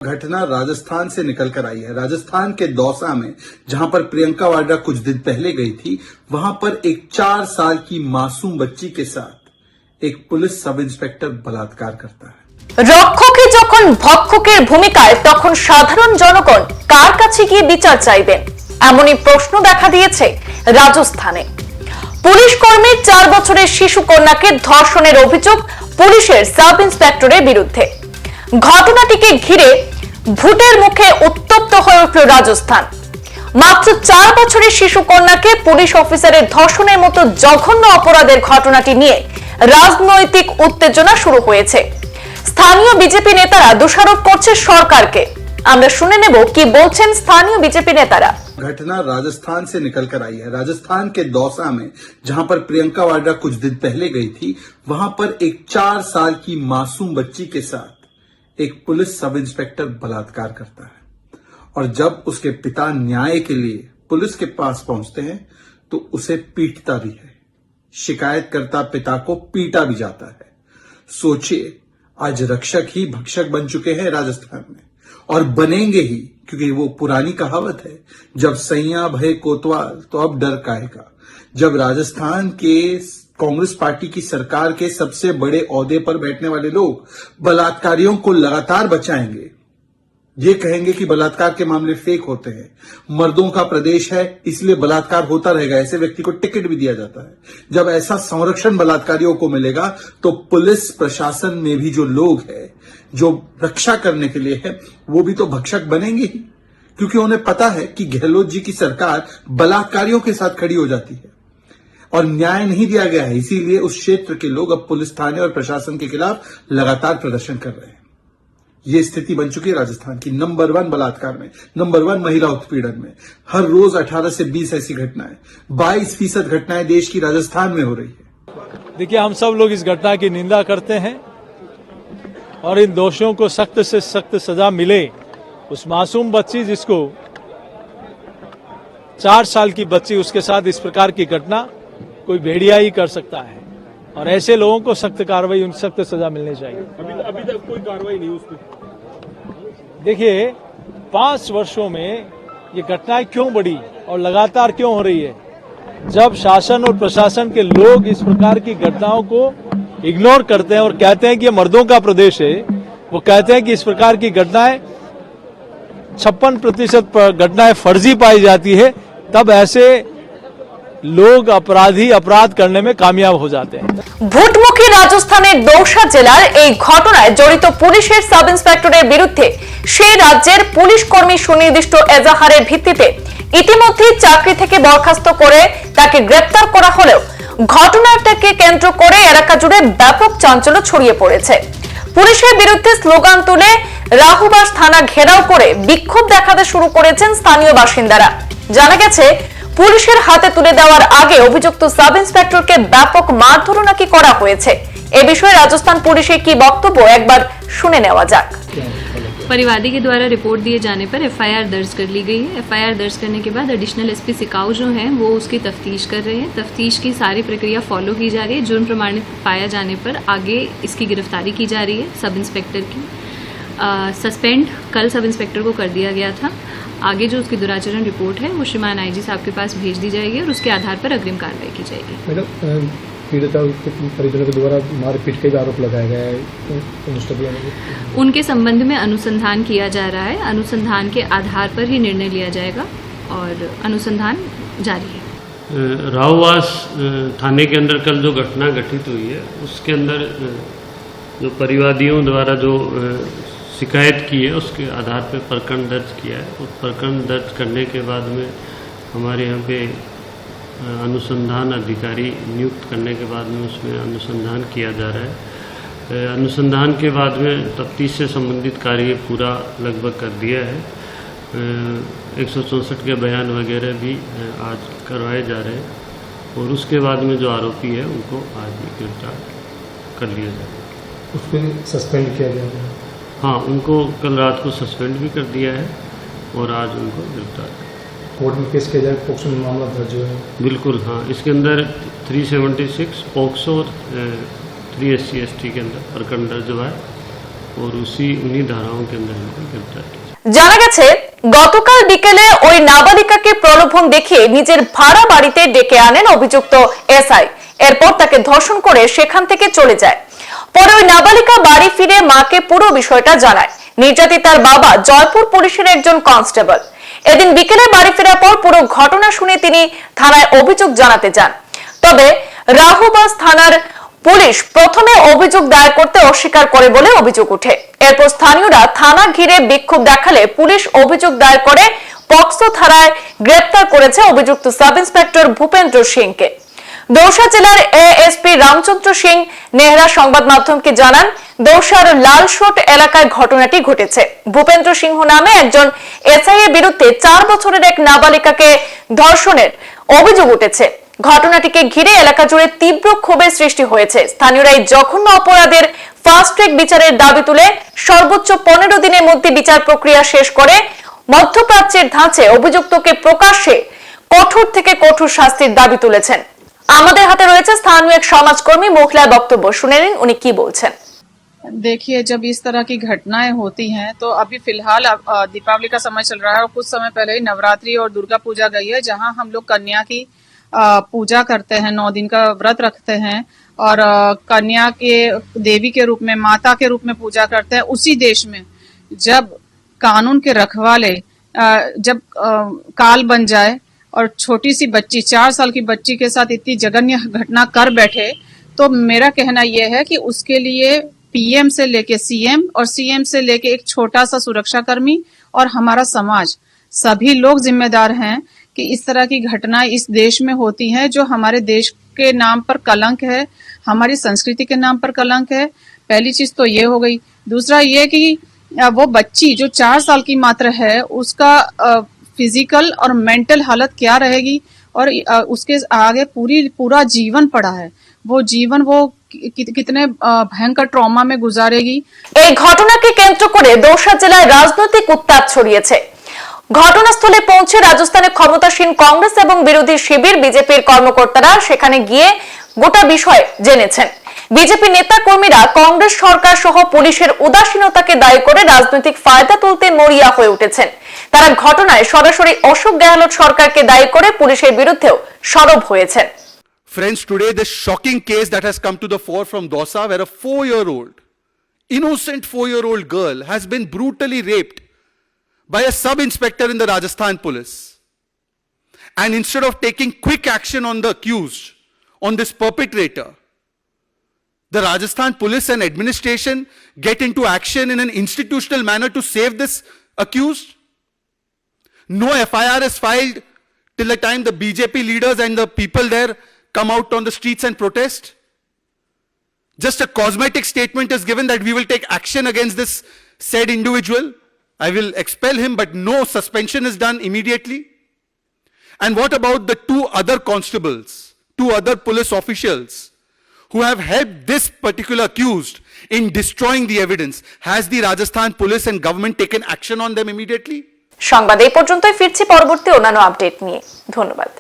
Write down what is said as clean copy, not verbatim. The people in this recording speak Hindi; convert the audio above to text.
घटना राजस्थान से निकलकर आई है। राजस्थान के दौसा में जहां पर प्रियंका वाड्रा कुछ दिन पहले गई थी, वहां पर एक 4 साल की मासूम बच्ची के साथ एक पुलिस सब इंस्पेक्टर बलात्कार करता है। রক্ষকে যখন ভক্ষকের ভূমিকায় তখন সাধারণ জনগণ কার কাছে গিয়ে বিচার চাইবেন, এমনই প্রশ্ন দেখা দিয়েছে রাজস্থানে। পুলিশ কর্মীর 4 বছরের শিশু কন্যাকে ধর্ষণের অভিযোগ পুলিশের সাব ইন্সপেক্টরের বিরুদ্ধে। ঘটনাটিকে ঘিরে ভোটের মুখে উত্তপ্ত হয়ে উঠল রাজস্থান। মাত্র 4 বছরের শিশু কন্যাকে পুলিশ অফিসারের ধর্ষণের মতো জঘন্য অপরাধের ঘটনাটি নিয়ে রাজনৈতিক উত্তেজনা শুরু হয়েছে। স্থানীয় বিজেপি নেতারা দোষারোপ করছে সরকারকে। আমরা শুনে নেব কি বলছেন স্থানীয় বিজেপি নেতারা। घटना राजस्थान से निकलकर आई है। राजस्थान के दौसा में जहां पर प्रियंका वाड्रा कुछ दिन पहले गई थी, वहां पर एक 4 साल की मासूम बच्ची के साथ एक पुलिस सब इंस्पेक्टर बलात्कार करता है। और जब उसके पिता न्याय के लिए पुलिस के पास पहुंचते हैं तो उसे पीटता भी है। शिकायतकर्ता पिता को पीटा भी जाता है। सोचिए, आज रक्षक ही भक्षक बन चुके हैं राजस्थान में, और बनेंगे ही, क्योंकि वो पुरानी कहावत है, जब सैया भय कोतवाल तो अब डर काहेगा। जब राजस्थान के कांग्रेस पार्टी की सरकार के सबसे बड़े ओहदे पर बैठने वाले लोग बलात्कारियों को लगातार बचाएंगे, ये कहेंगे कि बलात्कार के मामले फेक होते हैं, मर्दों का प्रदेश है इसलिए बलात्कार होता रहेगा, ऐसे व्यक्ति को टिकट भी दिया जाता है। जब ऐसा संरक्षण बलात्कारियों को मिलेगा तो पुलिस प्रशासन में भी जो लोग हैं, जो रक्षा करने के लिए है, वो भी तो भक्षक बनेंगे ही, क्योंकि उन्हें पता है कि गहलोत जी की सरकार बलात्कारियों के साथ खड़ी हो जाती है और न्याय नहीं दिया गया है। इसीलिए उस क्षेत्र के लोग अब पुलिस थाने और प्रशासन के खिलाफ लगातार प्रदर्शन कर रहे हैं। ये स्थिति बन चुकी है राजस्थान की। नंबर 1 बलात्कार में, नंबर 1 महिला उत्पीड़न में। हर रोज 18 से 20 ऐसी घटनाएं, 22% घटनाएं देश की राजस्थान में हो रही है। देखिए, हम सब लोग इस घटना की निंदा करते हैं और इन दोषियों को सख्त से सख्त सजा मिले। उस मासूम बच्ची, जिसको 4 साल की बच्ची, उसके साथ इस प्रकार की घटना कोई भेड़िया ही कर सकता है, और ऐसे लोगों को सख्त कार्रवाई, उन सख्त सजा मिलनी चाहिए। अभी तक कोई कार्रवाई नहीं उस पर। देखिए, 5 वर्षों में ये घटनाएं क्यों बढ़ी और लगातार क्यों हो रही है? जब शासन और प्रशासन के लोग इस प्रकार की घटनाओं को इग्नोर करते हैं और कहते हैं कि ये मर्दों का प्रदेश है, वो कहते हैं कि इस प्रकार की घटनाएं 56% घटनाएं फर्जी पाई जाती है, तब ऐसे लोग अपराधी अपराध करने में कामयाब हो जाते हैं। ভোটমুখী রাজস্থানের দৌসা জেলার এই ঘটনায় জড়িত পুলিশের সাব ইন্সপেক্টরের বিরুদ্ধে সেই রাজ্যের পুলিশ কর্মী সুনির্দিষ্ট এজাহারের ভিত্তিতে ইতিমধ্যে চাকরি থেকে বরখাস্ত করে তাকে গ্রেপ্তার করা হলেও ঘটনাটাকে কেন্দ্র করে এলাকা জুড়ে ব্যাপক চাঞ্চল্য ছড়িয়ে পড়েছে। পুলিশের বিরুদ্ধে স্লোগান তুলে রাহুবাস থানা ঘেরাও করে বিক্ষোভ দেখাতে শুরু করেছেন স্থানীয় বাসিন্দারা। জানা গেছে, পুলিশের হাতে তুলে দেওয়ার আগে অভিযুক্ত সাব ইন্সপেক্টরকে ব্যাপক মারধর নাকি করা হয়েছে। এ বিষয়ে রাজস্থান পুলিশের কি বক্তব্য একবার শুনে নেওয়া যাক। परिवादी के द्वारा रिपोर्ट दिए जाने पर एफआईआर दर्ज कर ली गई है। एफआईआर दर्ज करने के बाद एडिशनल एसपी सिकाऊ जो हैं वो उसकी तफ्तीश कर रहे हैं। तफ्तीश की सारी प्रक्रिया फॉलो की जा रही है। जुर्म प्रमाणित पाया जाने पर आगे इसकी गिरफ्तारी की जा रही है। सब इंस्पेक्टर की सस्पेंड कल सब इंस्पेक्टर को कर दिया गया था। आगे जो उसकी दुराचरण रिपोर्ट है वो श्रीमान आईजी साहब के पास भेज दी जाएगी और उसके आधार पर अग्रिम कार्रवाई की जाएगी। पीड़िता के परिजनों के द्वारा मारपीट का भी आरोप लगाया गया है, उनके संबंध में अनुसंधान किया जा रहा है। अनुसंधान के आधार पर ही निर्णय लिया जाएगा और अनुसंधान जारी है। राहुवास थाने के अंदर कल जो घटना घटित हुई है, उसके अंदर जो परिवादियों द्वारा जो शिकायत की है, उसके आधार पर प्रकरण दर्ज किया है। उस प्रकरण दर्ज करने के बाद में हमारे यहाँ पे अनुसंधान अधिकारी नियुक्त करने के बाद में उसमें अनुसंधान किया जा रहा है। अनुसंधान के बाद में तफ्तीश से संबंधित कार्य पूरा लगभग कर दिया है। 164 के बयान वगैरह भी आज करवाए जा रहे हैं और उसके बाद में जो आरोपी है उनको आज गिरफ्तार कर लिया जाएगा। उसको सस्पेंड किया गया है? हाँ, उनको कल रात को सस्पेंड भी कर दिया है और आज उनको गिरफ्तार। कोर्ट में केस किया जाए, पोक्सो में मामला दर्ज है? बिल्कुल, हाँ। इसके अंदर 376 पोक्सो और 3 SC/ST के अंदर प्रकरण दर्ज हुआ है और उन्हीं धाराओं के अंदर इनको गिरफ्तार किया। জানা গেছে গতকাল বিকেলে ওই নাবালিকাকে প্রলোভন দেখিয়ে নিজের ভাড়া বাড়িতে ডেকে আনেন অভিযুক্ত এসআই। এরপর তাকে ধর্ষণ করে সেখান থেকে চলে যায়। পরে ওই নাবালিকা বাড়ি ফিরে মাকে পুরো বিষয়টা জানায়। নির্যাতিতার বাবা জয়পুর পুলিশের একজন কনস্টেবল। এদিন বিকেলে বাড়ি ফেরার পর পুরো ঘটনা শুনে তিনি থানায় অভিযোগ জানাতে যান। তবে রাহুবাস থানার পুলিশ প্রথমে অভিযোগ দায়ের করতে অস্বীকার করে বলে অভিযোগ ওঠে। এরপর স্থানীয়রা থানা ঘিরে বিক্ষোভ দেখালে পুলিশ অভিযোগ দায়ের করে পক্সো থানায় গ্রেপ্তার করেছে অভিযুক্ত সাব ইন্সপেক্টর ভূপেন্দ্র সিংকে। দৌসা জেলার এএসপি রামচন্দ্র সিং নেহরা সংবাদ মাধ্যমকে জানান, দৌসার লালশোট এলাকায় ঘটনাটি ঘটেছে। ভূপেন্দ্র সিংহ নামে একজন এসআই এর বিরুদ্ধে 4 বছরের এক নাবালিকাকে ধর্ষণের অভিযোগ উঠেছে। ঘটনাটিকে ঘিরে এলাকা জুড়ে তীব্র ক্ষোভের সৃষ্টি হয়েছে। স্থানীয়রা এই জঘন্য অপরাধের ফাস্ট ট্র্যাক বিচারের দাবি তুলে সর্বোচ্চ 15 দিনের মধ্যে বিচার প্রক্রিয়া শেষ করে মধ্যপ্রাচ্যের ধাঁচে অভিযুক্তকে প্রকাশ্যে কঠোর থেকে কঠোর শাস্তির দাবি তুলেছেন। আমাদের হাতে রয়েছে স্থানীয় এক সমাজকর্মী মহিলার বক্তব্য, শুনে নিন উনি কি বলছেন। देखिए, जब इस तरह की घटनाएं होती हैं तो अभी फिलहाल दीपावली का समय चल रहा है और कुछ समय पहले ही नवरात्रि और दुर्गा पूजा गई है, जहां हम लोग कन्या की पूजा करते हैं, 9 दिन का व्रत रखते हैं और कन्या के देवी के रूप में, माता के रूप में पूजा करते हैं। उसी देश में जब कानून के रखवाले जब काल बन जाए और छोटी सी बच्ची 4 साल की बच्ची के साथ इतनी जघन्य घटना कर बैठे, तो मेरा कहना यह है कि उसके लिए पीएम से लेके सीएम और सीएम से लेके एक छोटा सा सुरक्षाकर्मी और हमारा समाज सभी लोग जिम्मेदार हैं कि इस तरह की घटनाएं इस देश में होती हैं जो हमारे देश के नाम पर कलंक है, हमारी संस्कृति के नाम पर कलंक है। पहली चीज तो ये हो गई। दूसरा ये कि वो बच्ची जो 4 साल की मात्र है, उसका फिजिकल और मेंटल हालत क्या रहेगी और उसके आगे पूरा जीवन पड़ा है। वो जीवन वो कितने भयंकर ट्रॉमा में गुजारेगी। এই ঘটনাকে কেন্দ্র করে দৌসা জেলায় রাজনৈতিক উত্তাপ ছড়িয়েছে। ঘটনাস্থলে পৌঁছে রাজস্থানে ক্ষমতাসীন কংগ্রেস এবং বিরোধী শিবির বিজেপির কর্মকর্তারা সেখানে গিয়ে গোটা বিষয় জেনেছেন। বিজেপি নেতা কর্মীরা কংগ্রেস সরকার সহ পুলিশের উদাসীনতাকে দায়ী করে রাজনৈতিক ফায়দা তুলতে মরিয়া হয়ে উঠেছেন। তারা ঘটনায় সরাসরি অশোক গেহলোত সরকারকে দায়ী করে পুলিশের বিরুদ্ধেও সরব হয়েছেন। Friends, today this shocking case that has come to the fore from Dausa, where a 4-year-old, innocent 4-year-old girl has been brutally raped by a sub-inspector in the Rajasthan police. And instead of taking quick action on the accused, on this perpetrator, the Rajasthan police and administration get into action in an institutional manner to save this accused. No FIR is filed till the time the BJP leaders and the people there come out on the streets and protest. Just a cosmetic statement is given that we will take action against this said individual. I will expel him, but no suspension is done immediately. And what about the 2 other constables, 2 other police officials who have helped this particular accused in destroying the evidence? Has the Rajasthan police and government taken action on them immediately? সংবাদ এই পর্যন্তই, ফিরছি পরবর্তী অন্যান্য আপডেট নিয়ে। ধন্যবাদ।